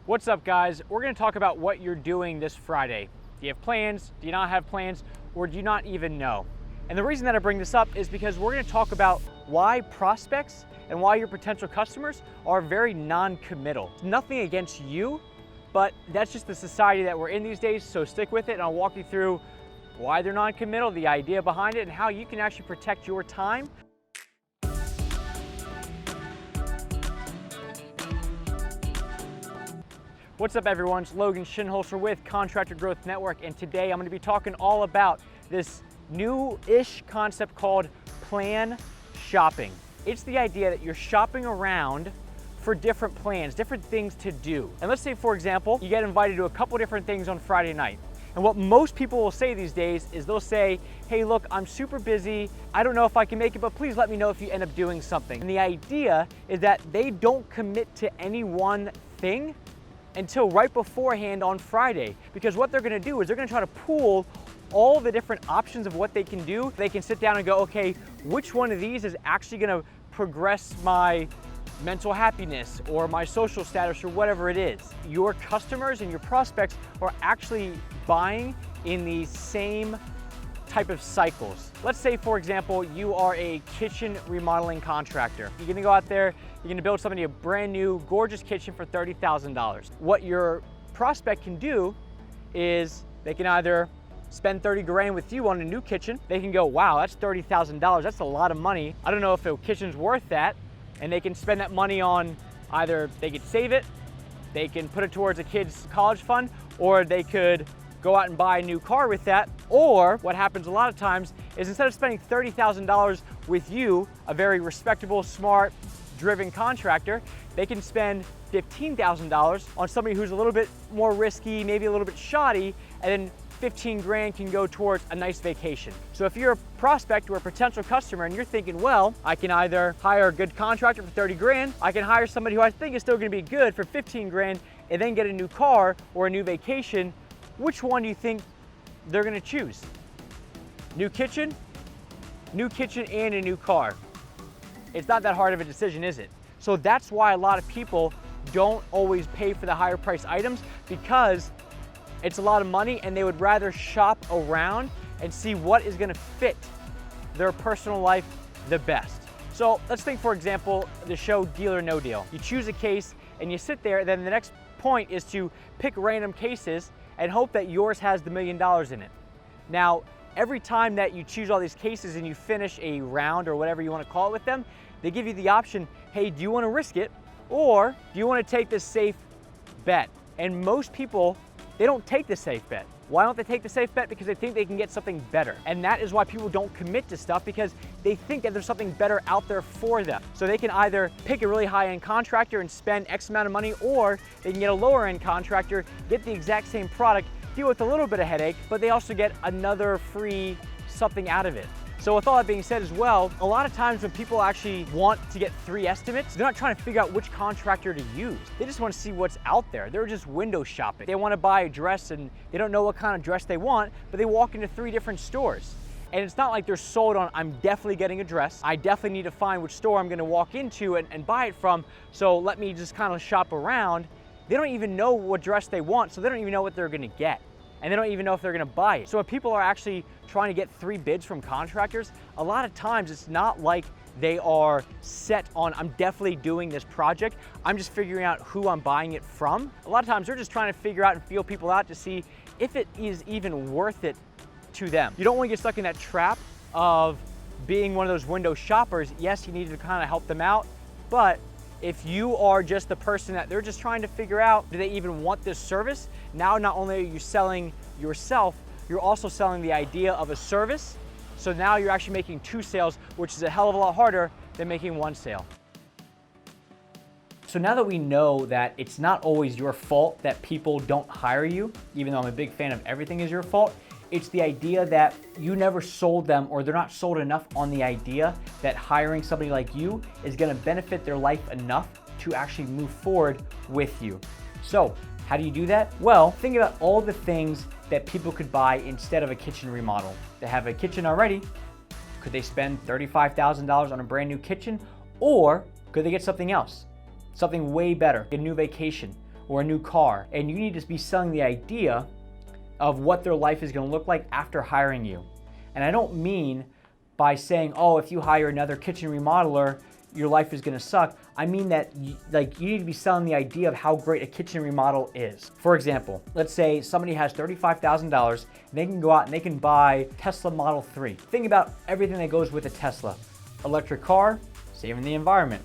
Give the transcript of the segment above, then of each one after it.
What's up, guys? We're going to talk about what you're doing this Friday. Do you have plans? Do you not have plans? Or do you not even know? And the reason that I bring this up is because we're going to talk about why prospects and why your potential customers are very non-committal. Nothing against you, but that's just the society that we're in these days, so stick with it and I'll walk you through why they're non-committal, the idea behind it, and how you can actually protect your time. What's up, everyone? It's Logan Shinholster with Contractor Growth Network, and today I'm going to be talking all about this new-ish concept called plan shopping. It's the idea that you're shopping around for different plans, different things to do. And let's say, for example, you get invited to a couple different things on Friday night. And what most people will say these days is they'll say, hey, look, I'm super busy. I don't know if I can make it, but please let me know if you end up doing something. And the idea is that they don't commit to any one thing until right beforehand on Friday. Because what they're gonna do is they're gonna try to pool all the different options of what they can do. They can sit down and go, okay, which one of these is actually gonna progress my mental happiness or my social status or whatever it is. Your customers and your prospects are actually buying in the same type of cycles. Let's say, for example, you are a kitchen remodeling contractor. You're gonna go out there, you're gonna build somebody a brand new, gorgeous kitchen for $30,000. What your prospect can do is they can either spend 30 grand with you on a new kitchen. They can go, wow, that's $30,000. That's a lot of money. I don't know if the kitchen's worth that. And they can spend that money on either they could save it, they can put it towards a kid's college fund, or they could go out and buy a new car with that. Or what happens a lot of times is instead of spending $30,000 with you, a very respectable, smart, driven contractor, they can spend $15,000 on somebody who's a little bit more risky, maybe a little bit shoddy, and then 15 grand can go towards a nice vacation. So if you're a prospect or a potential customer and you're thinking, well, I can either hire a good contractor for 30 grand, I can hire somebody who I think is still gonna be good for 15 grand and then get a new car or a new vacation, which one do you think they're gonna choose? New kitchen and a new car. It's not that hard of a decision, is it? So that's why a lot of people don't always pay for the higher price items, because it's a lot of money and they would rather shop around and see what is gonna fit their personal life the best. So let's think, for example, the show Deal or No Deal. You choose a case and you sit there, then the next point is to pick random cases and hope that yours has the $1 million in it. Now, every time that you choose all these cases and you finish a round or whatever you wanna call it with them, they give you the option, hey, do you wanna risk it? Or do you wanna take the safe bet? And most people, they don't take the safe bet. Why don't they take the safe bet? Because they think they can get something better. And that is why people don't commit to stuff, because they think that there's something better out there for them. So they can either pick a really high-end contractor and spend X amount of money, or they can get a lower-end contractor, get the exact same product, deal with a little bit of headache, but they also get another free something out of it. So with all that being said as well, a lot of times when people actually want to get 3 estimates, they're not trying to figure out which contractor to use. They just want to see what's out there. They're just window shopping. They want to buy a dress and they don't know what kind of dress they want, but they walk into 3 different stores. And it's not like they're sold on, I'm definitely getting a dress. I definitely need to find which store I'm going to walk into and buy it from, so let me just kind of shop around. They don't even know what dress they want, so they don't even know what they're going to get. And they don't even know if they're gonna buy it. So if people are actually trying to get 3 bids from contractors, a lot of times it's not like they are set on, I'm definitely doing this project, I'm just figuring out who I'm buying it from. A lot of times they're just trying to figure out and feel people out to see if it is even worth it to them. You don't wanna get stuck in that trap of being one of those window shoppers. Yes, you need to kind of help them out, but if you are just the person that they're just trying to figure out, do they even want this service? Now, not only are you selling yourself, you're also selling the idea of a service. So now you're actually making 2 sales, which is a hell of a lot harder than making 1 sale. So now that we know that it's not always your fault that people don't hire you, even though I'm a big fan of everything is your fault, it's the idea that you never sold them, or they're not sold enough on the idea that hiring somebody like you is gonna benefit their life enough to actually move forward with you. So how do you do that? Well, think about all the things that people could buy instead of a kitchen remodel. They have a kitchen already. Could they spend $35,000 on a brand new kitchen? Or could they get something else? Something way better, a new vacation, or a new car, and you need to be selling the idea of what their life is going to look like after hiring you. And I don't mean by saying, oh, if you hire another kitchen remodeler, your life is going to suck. I mean that you need to be selling the idea of how great a kitchen remodel is. For example, let's say somebody has $35,000 and they can go out and they can buy Tesla Model 3. Think about everything that goes with a Tesla. Electric car, saving the environment.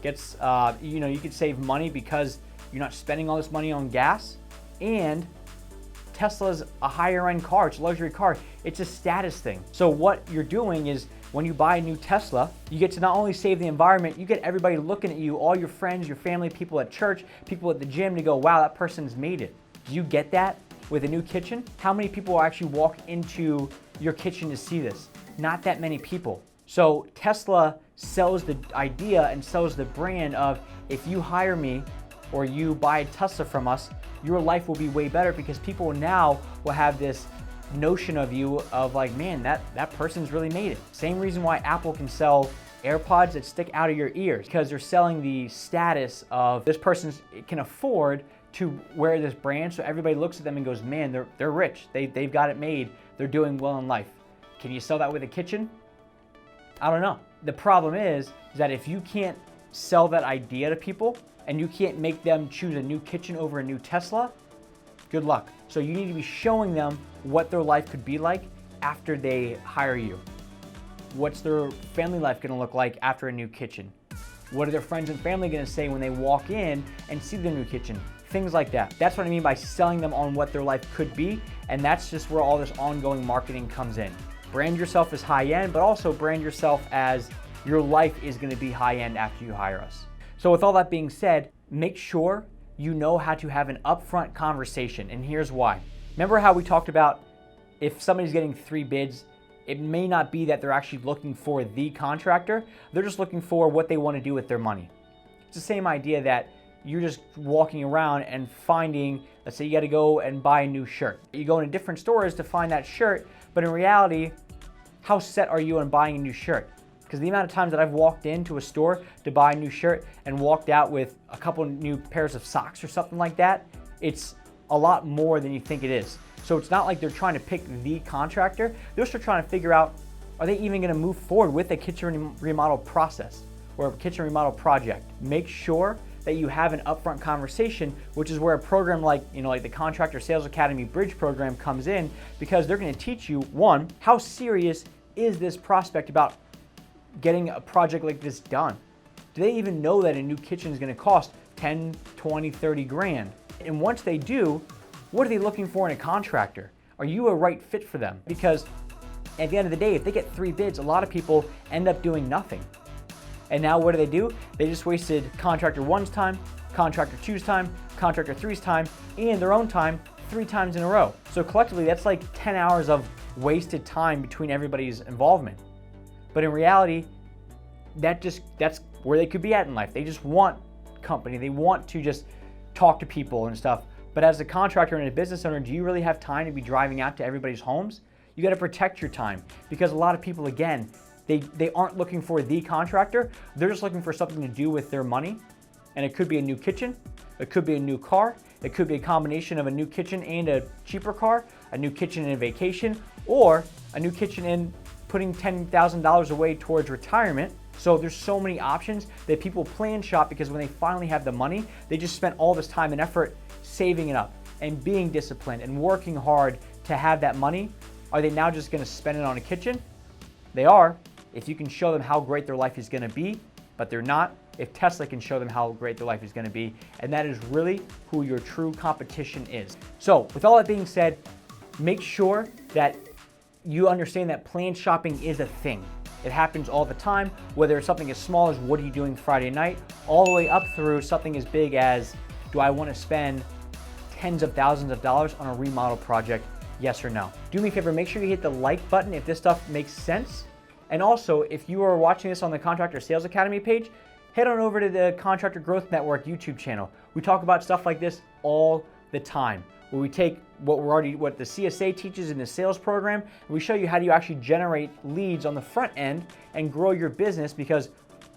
Gets, you could save money because you're not spending all this money on gas, and Tesla's a higher end car, it's a luxury car, it's a status thing. So what you're doing is when you buy a new Tesla, you get to not only save the environment, you get everybody looking at you, all your friends, your family, people at church, people at the gym to go, wow, that person's made it. Do you get that with a new kitchen? How many people will actually walk into your kitchen to see this? Not that many people. So Tesla sells the idea and sells the brand of, if you hire me or you buy a Tesla from us, your life will be way better, because people now will have this notion of you of like, man, that person's really made it. Same reason why Apple can sell AirPods that stick out of your ears, because they're selling the status of this person can afford to wear this brand, so everybody looks at them and goes, man, they're rich, they've got it made, they're doing well in life. Can you sell that with a kitchen? I don't know. The problem is that if you can't sell that idea to people and you can't make them choose a new kitchen over a new Tesla, good luck. So you need to be showing them what their life could be like after they hire you. What's their family life gonna look like after a new kitchen? What are their friends and family gonna say when they walk in and see the new kitchen? Things like that. That's what I mean by selling them on what their life could be, and that's just where all this ongoing marketing comes in. Brand yourself as high-end, but also brand yourself as your life is gonna be high-end after you hire us. So with all that being said, make sure you know how to have an upfront conversation, and here's why. Remember how we talked about if somebody's getting 3 bids, it may not be that they're actually looking for the contractor, they're just looking for what they want to do with their money. It's the same idea that you're just walking around and finding, let's say you got to go and buy a new shirt. You go into different stores to find that shirt, but in reality, how set are you on buying a new shirt? Because the amount of times that I've walked into a store to buy a new shirt and walked out with a couple new pairs of socks or something like that, it's a lot more than you think it is. So it's not like they're trying to pick the contractor. They're still trying to figure out, are they even going to move forward with a kitchen remodel process or a kitchen remodel project? Make sure that you have an upfront conversation, which is where a program like the Contractor Sales Academy Bridge program comes in, because they're going to teach you, one, how serious is this prospect about getting a project like this done? Do they even know that a new kitchen is going to cost 10, 20, 30 grand? And once they do, what are they looking for in a contractor? Are you a right fit for them? Because at the end of the day, if they get 3 bids, a lot of people end up doing nothing. And now what do? They just wasted contractor 1's time, contractor 2's time, contractor 3's time, and their own time 3 times in a row. So collectively, that's like 10 hours of wasted time between everybody's involvement. But in reality, that's where they could be at in life. They just want company. They want to just talk to people and stuff. But as a contractor and a business owner, do you really have time to be driving out to everybody's homes? You got to protect your time, because a lot of people, again, they aren't looking for the contractor. They're just looking for something to do with their money. And it could be a new kitchen. It could be a new car. It could be a combination of a new kitchen and a cheaper car, a new kitchen and a vacation, or a new kitchen and putting $10,000 away towards retirement. So there's so many options that people plan shop, because when they finally have the money, they just spent all this time and effort saving it up and being disciplined and working hard to have that money. Are they now just going to spend it on a kitchen? They are, if you can show them how great their life is going to be, but they're not if Tesla can show them how great their life is going to be. And that is really who your true competition is. So with all that being said, make sure that you understand that plan shopping is a thing. It happens all the time, whether it's something as small as what are you doing Friday night, all the way up through something as big as, do I want to spend tens of thousands of dollars on a remodel project? Yes or no? Do me a favor, make sure you hit the like button if this stuff makes sense. And also, if you are watching this on the Contractor Sales Academy page, head on over to the Contractor Growth Network YouTube channel. We talk about stuff like this all the time, where we take what the CSA teaches in the sales program, and we show you how do you actually generate leads on the front end and grow your business, because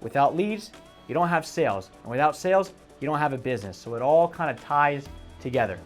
without leads, you don't have sales. And without sales, you don't have a business. So it all kind of ties together.